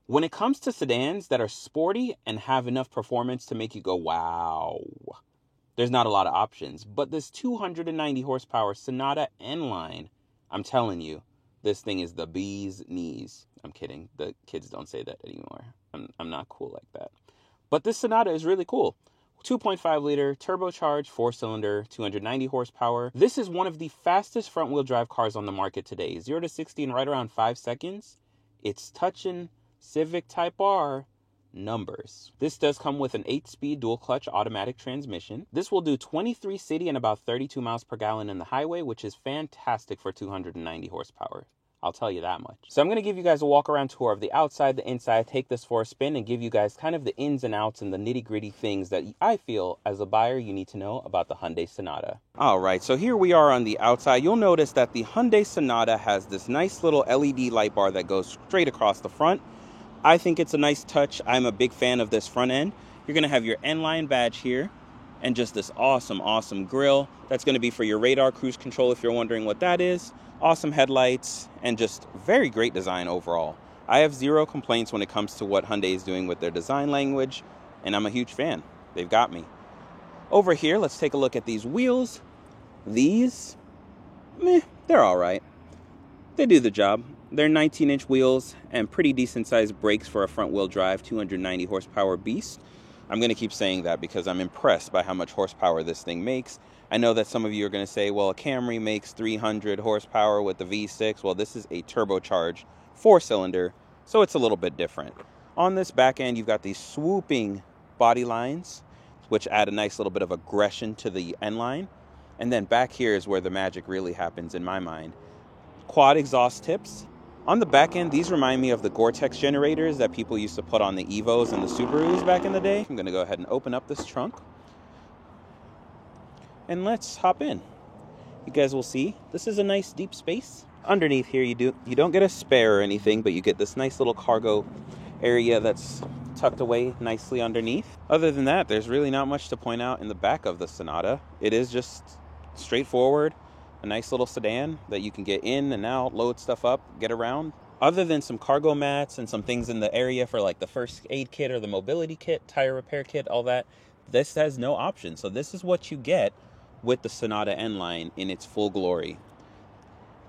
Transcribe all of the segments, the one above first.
When it comes to sedans that are sporty and have enough performance to make you go, wow, there's not a lot of options. But this 290 horsepower Sonata N-Line, I'm telling you, this thing is the bee's knees. I'm kidding. The kids don't say that anymore. I'm not cool like that. But this Sonata is really cool. 2.5 liter, turbocharged, 4-cylinder, 290 horsepower. This is one of the fastest front-wheel drive cars on the market today. 0 to 60 in right around 5 seconds. It's touching Civic Type R numbers. This does come with an 8-speed dual-clutch automatic transmission. This will do 23 city and about 32 miles per gallon in the highway, which is fantastic for 290 horsepower. I'll tell you that much. So I'm going to give you guys a walk-around tour of the outside, the inside, take this for a spin, and give you guys kind of the ins and outs and the nitty-gritty things that I feel, as a buyer, you need to know about the Hyundai Sonata. All right, so here we are on the outside. You'll notice that the Hyundai Sonata has this nice little LED light bar that goes straight across the front. I think it's a nice touch. I'm a big fan of this front end. You're going to have your N-Line badge here and just this awesome grille. That's going to be for your radar cruise control if you're wondering what that is. Awesome headlights and just very great design overall. I have zero complaints when it comes to what Hyundai is doing with their design language, and I'm a huge fan. They've got me. Over here, let's take a look at these wheels. These, they're all right. They do the job. They're 19-inch wheels and pretty decent-sized brakes for a front-wheel drive 290 horsepower beast. I'm going to keep saying that because I'm impressed by how much horsepower this thing makes. I know that some of you are going to say, well, a Camry makes 300 horsepower with the V6. Well, this is a turbocharged 4-cylinder, so it's a little bit different. On this back end, you've got these swooping body lines, which add a nice little bit of aggression to the N-Line. And then back here is where the magic really happens in my mind. Quad exhaust tips. On the back end, these remind me of the Gore-Tex generators that people used to put on the Evos and the Subarus back in the day. I'm going to go ahead and open up this trunk. And let's hop in. You guys will see, this is a nice deep space. Underneath here, you don't get a spare or anything, but you get this nice little cargo area that's tucked away nicely underneath. Other than that, there's really not much to point out in the back of the Sonata. It is just straightforward. A nice little sedan that you can get in and out, load stuff up, get around. Other than some cargo mats and some things in the area for like the first aid kit or the mobility kit, tire repair kit, all that, this has no option. So this is what you get with the Sonata N-Line in its full glory.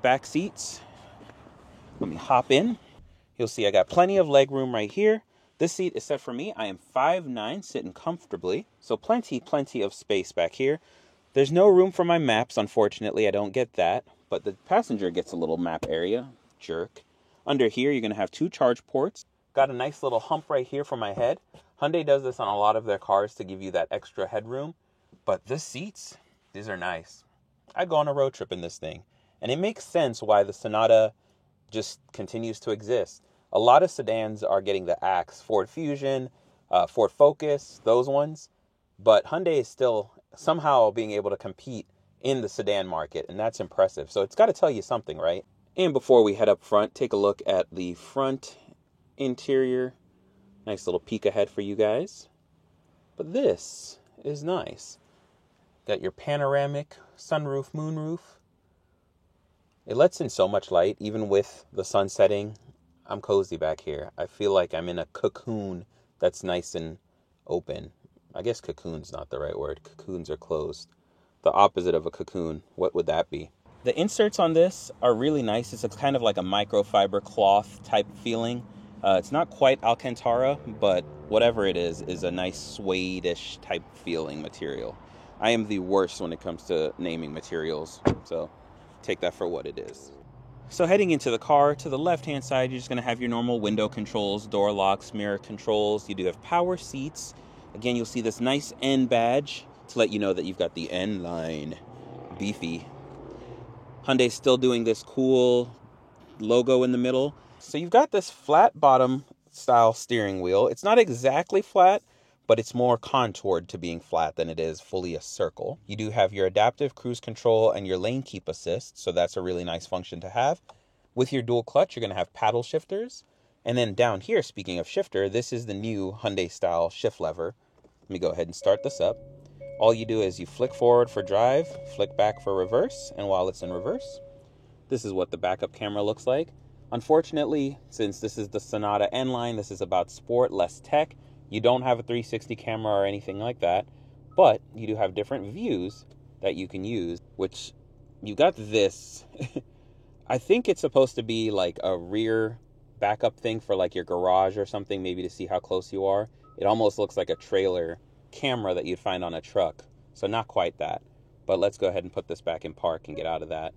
Back seats. Let me hop in. You'll see I got plenty of leg room right here. This seat is set for me. I am 5'9", sitting comfortably. So plenty of space back here. There's no room for my maps, unfortunately. I don't get that. But the passenger gets a little map area. Jerk. Under here, you're going to have 2 charge ports. Got a nice little hump right here for my head. Hyundai does this on a lot of their cars to give you that extra headroom. But the seats, these are nice. I'd go on a road trip in this thing. And it makes sense why the Sonata just continues to exist. A lot of sedans are getting the axe. Ford Fusion, Ford Focus, those ones. But Hyundai is still somehow being able to compete in the sedan market, and that's impressive. So it's got to tell you something, right? And before we head up front, take a look at the front interior. Nice little peek ahead for you guys. But this is nice. Got your panoramic sunroof, moonroof. It lets in so much light, even with the sun setting. I'm cozy back here. I feel like I'm in a cocoon that's nice and open. I guess cocoon's not the right word. Cocoons are closed. The opposite of a cocoon, what would that be? The inserts on this are really nice. It's kind of like a microfiber cloth type feeling. It's not quite Alcantara, but whatever it is a nice suede-ish type feeling material. I am the worst when it comes to naming materials, so take that for what it is. So heading into the car, to the left-hand side, you're just going to have your normal window controls, door locks, mirror controls. You do have power seats. Again, you'll see this nice N badge to let you know that you've got the N-Line. Beefy. Hyundai's still doing this cool logo in the middle. So you've got this flat bottom style steering wheel. It's not exactly flat, but it's more contoured to being flat than it is fully a circle. You do have your adaptive cruise control and your lane keep assist, so that's a really nice function to have. With your dual clutch, you're going to have paddle shifters. And then down here, speaking of shifter, this is the new Hyundai style shift lever. Let me go ahead and start this up. All you do is you flick forward for drive, flick back for reverse, and while it's in reverse, this is what the backup camera looks like. Unfortunately, since this is the Sonata N line, this is about sport, less tech, you don't have a 360 camera or anything like that, but you do have different views that you can use, which you got this. I think it's supposed to be like a rear backup thing for like your garage or something, maybe to see how close you are. It almost looks like a trailer camera that you'd find on a truck, so not quite that. But let's go ahead and put this back in park and get out of that.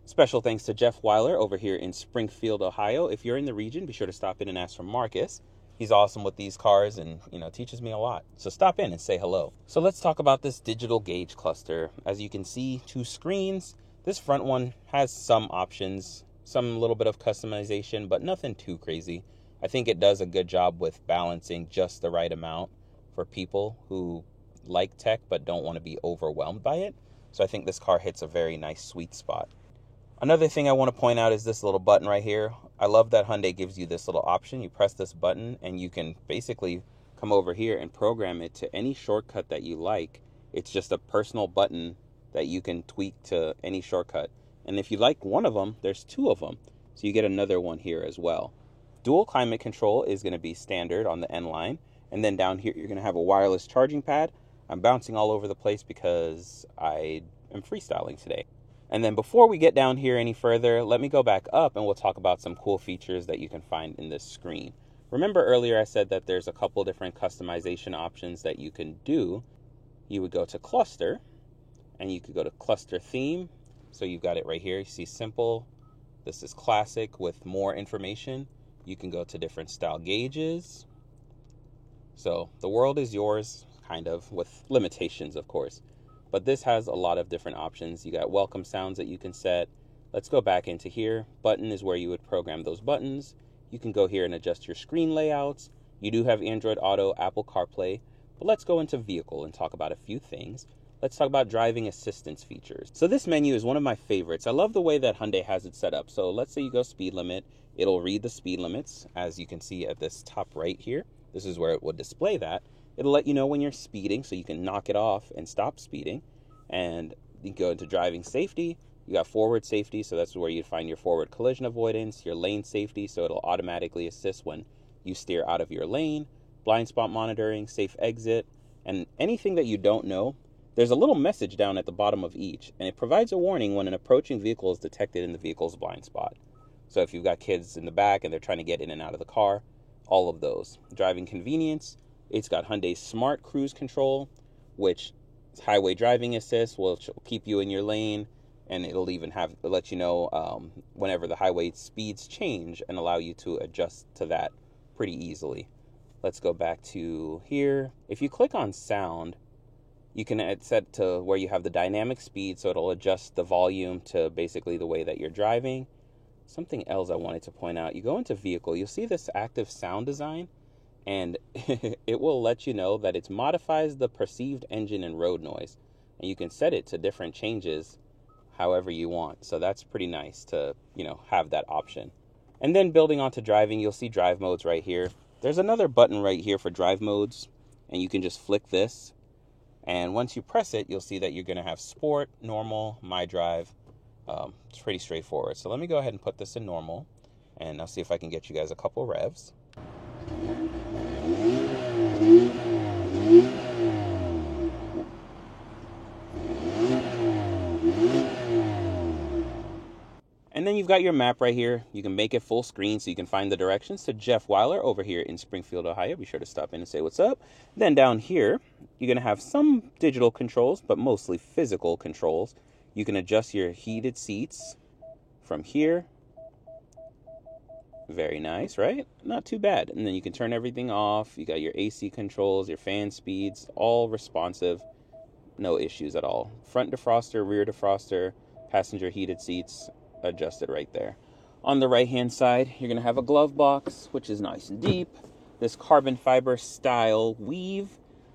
Special thanks to Jeff Weiler over here in Springfield, Ohio. If you're in the region, be sure to stop in and ask for Marcus. He's awesome with these cars and, teaches me a lot. So stop in and say hello. So let's talk about this digital gauge cluster. As you can see, 2 screens. This front one has some options, some little bit of customization, but nothing too crazy. I think it does a good job with balancing just the right amount for people who like tech but don't want to be overwhelmed by it. So I think this car hits a very nice sweet spot. Another thing I want to point out is this little button right here. I love that Hyundai gives you this little option. You press this button and you can basically come over here and program it to any shortcut that you like. It's just a personal button that you can tweak to any shortcut. And if you like one of them, there's 2 of them. So you get another one here as well. Dual climate control is going to be standard on the N line. And then down here, you're going to have a wireless charging pad. I'm bouncing all over the place because I am freestyling today. And then before we get down here any further, let me go back up and we'll talk about some cool features that you can find in this screen. Remember earlier I said that there's a couple different customization options that you can do. You would go to cluster and you could go to cluster theme. So you've got it right here. You see simple. This is classic with more information. You can go to different style gauges. So the world is yours, kind of, with limitations, of course. But this has a lot of different options. You got welcome sounds that you can set. Let's go back into here. Button is where you would program those buttons. You can go here and adjust your screen layouts. You do have Android Auto, Apple CarPlay. But let's go into vehicle and talk about a few things. Let's talk about driving assistance features. So this menu is one of my favorites. I love the way that Hyundai has it set up. So let's say you go speed limit. It'll read the speed limits, as you can see at this top right here. This is where it would display that. It'll let you know when you're speeding, so you can knock it off and stop speeding. And you go into driving safety. You got forward safety, so that's where you'd find your forward collision avoidance, your lane safety, so it'll automatically assist when you steer out of your lane, blind spot monitoring, safe exit, and anything that you don't know. There's a little message down at the bottom of each, and it provides a warning when an approaching vehicle is detected in the vehicle's blind spot. So if you've got kids in the back and they're trying to get in and out of the car, all of those. Driving convenience. It's got Hyundai's Smart Cruise Control, which is highway driving assist, will keep you in your lane, and it'll even let you know whenever the highway speeds change and allow you to adjust to that pretty easily. Let's go back to here. If you click on sound, you can set to where you have the dynamic speed, so it'll adjust the volume to basically the way that you're driving. Something else I wanted to point out, you go into vehicle, you'll see this active sound design. And it will let you know that it modifies the perceived engine and road noise. And you can set it to different changes however you want. So that's pretty nice to, have that option. And then building onto driving, you'll see drive modes right here. There's another button right here for drive modes. And you can just flick this. And once you press it, you'll see that you're going to have sport, normal, my drive. It's pretty straightforward. So let me go ahead and put this in normal. And I'll see if I can get you guys a couple revs. And then you've got your map right here. You can make it full screen so you can find the directions to Jeff Weiler over here in Springfield, Ohio. Be sure to stop in and say what's up. Then down here, you're going to have some digital controls, but mostly physical controls. You can adjust your heated seats from here. Very nice, right? Not too bad. And then you can turn everything off. You got your AC controls, your fan speeds, all responsive. No issues at all. Front defroster, rear defroster, passenger heated seats, adjusted right there. On the right hand side, you're going to have a glove box, which is nice and deep. This carbon fiber style weave.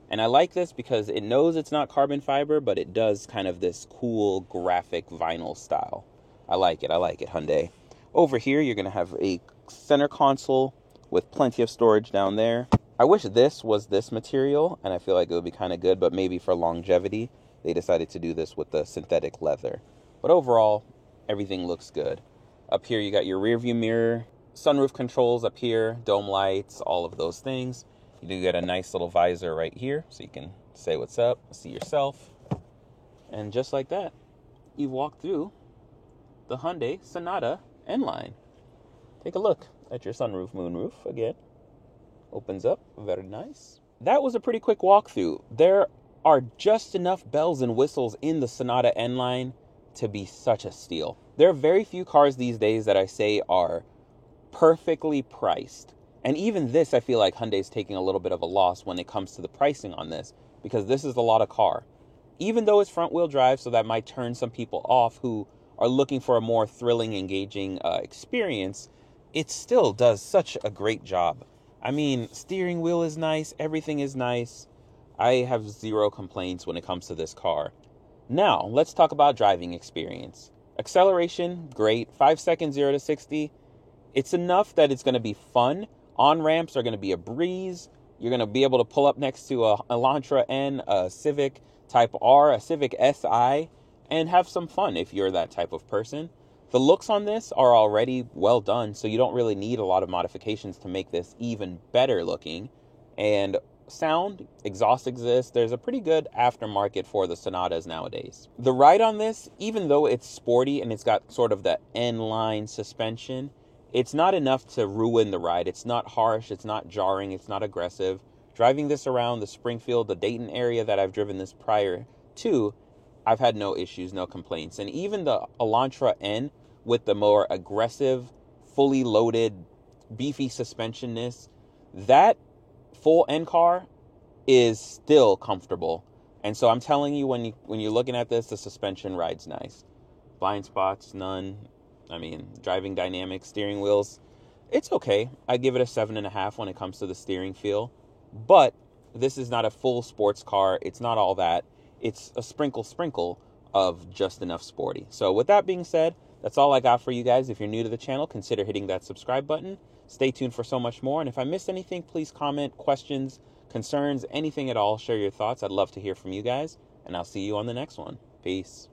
And I like this because it knows it's not carbon fiber, but it does kind of this cool graphic vinyl style. I like it, Hyundai. Over here, you're going to have a center console with plenty of storage down there. I wish this was this material, and I feel like it would be kind of good, but maybe for longevity, they decided to do this with the synthetic leather. But overall, everything looks good. Up here, you got your rear view mirror, sunroof controls up here, dome lights, all of those things. You do get a nice little visor right here, so you can say what's up, see yourself. And just like that, you've walked through the Hyundai Sonata N-Line. Take a look at your sunroof, moonroof again. Opens up, very nice. That was a pretty quick walkthrough. There are just enough bells and whistles in the Sonata N-Line to be such a steal. There are very few cars these days that I say are perfectly priced. And even this, I feel like Hyundai's taking a little bit of a loss when it comes to the pricing on this, because this is a lot of car. Even though it's front-wheel drive, so that might turn some people off who are looking for a more thrilling, engaging experience, it still does such a great job. I mean, steering wheel is nice, everything is nice. I have zero complaints when it comes to this car. Now, let's talk about driving experience. Acceleration, great. 5 seconds, 0 to 60. It's enough that it's going to be fun. On-ramps are going to be a breeze. You're going to be able to pull up next to a Elantra N, a Civic Type R, a Civic Si, and have some fun if you're that type of person. The looks on this are already well done, so you don't really need a lot of modifications to make this even better looking. And sound, exhaust exists. There's a pretty good aftermarket for the Sonatas nowadays. The ride on this, even though it's sporty and it's got sort of the N-line suspension, it's not enough to ruin the ride. It's not harsh, it's not jarring, it's not aggressive. Driving this around the Springfield, the Dayton area that I've driven this prior to, I've had no issues, no complaints. And even the Elantra N with the more aggressive, fully loaded, beefy suspensionness, that full N car is still comfortable. And so I'm telling you, when you're looking at this, the suspension rides nice. Blind spots, none. I mean, driving dynamics, steering wheels, it's okay. I give it a 7.5 when it comes to the steering feel. But this is not a full sports car. It's not all that. It's a sprinkle of just enough sporty. So with that being said, that's all I got for you guys. If you're new to the channel, consider hitting that subscribe button. Stay tuned for so much more. And if I missed anything, please comment, questions, concerns, anything at all. Share your thoughts. I'd love to hear from you guys. And I'll see you on the next one. Peace.